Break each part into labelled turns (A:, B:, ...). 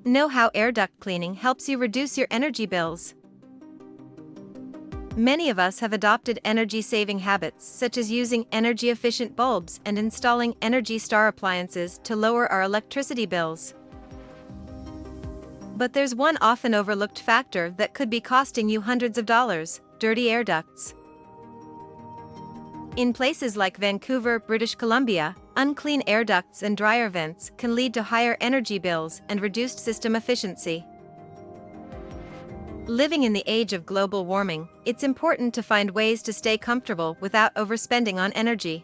A: Know how air duct cleaning helps you reduce your energy bills. Many of us have adopted energy-saving habits such as using energy-efficient bulbs and installing Energy Star appliances to lower our electricity bills. But there's one often overlooked factor that could be costing you hundreds of dollars: dirty air ducts. In places like Vancouver, British Columbia, unclean air ducts and dryer vents can lead to higher energy bills and reduced system efficiency. Living in the age of global warming, it's important to find ways to stay comfortable without overspending on energy.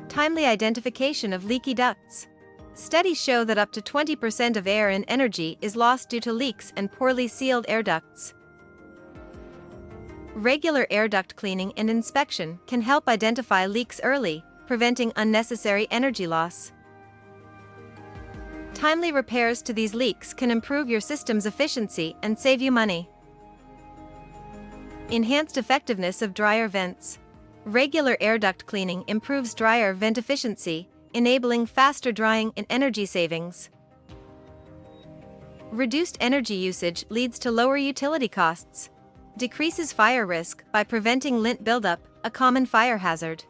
A: Timely identification of leaky ducts. Studies show that up to 20% of air and energy is lost due to leaks and poorly sealed air ducts. Regular air duct cleaning and inspection can help identify leaks early, preventing unnecessary energy loss. Timely repairs to these leaks can improve your system's efficiency and save you money. Enhanced effectiveness of dryer vents. Regular air duct cleaning improves dryer vent efficiency, enabling faster drying and energy savings. Reduced energy usage leads to lower utility costs. Decreases fire risk by preventing lint buildup, a common fire hazard.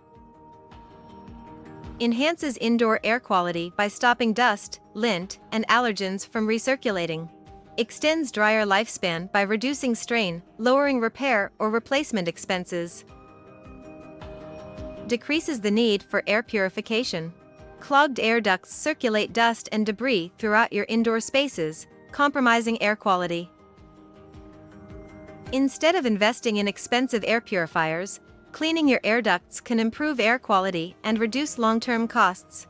A: Enhances indoor air quality by stopping dust, lint, and allergens from recirculating. Extends dryer lifespan by reducing strain, lowering repair or replacement expenses. Decreases the need for air purification. Clogged air ducts circulate dust and debris throughout your indoor spaces, compromising air quality. Instead of investing in expensive air purifiers, cleaning your air ducts can improve air quality and reduce long-term costs.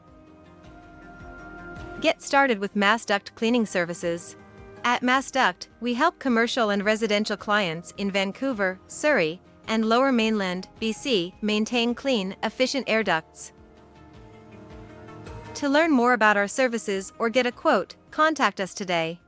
A: Get started with MASDUCT cleaning services. At MASDUCT, we help commercial and residential clients in Vancouver, Surrey, and Lower Mainland, BC, maintain clean, efficient air ducts. To learn more about our services or get a quote, contact us today.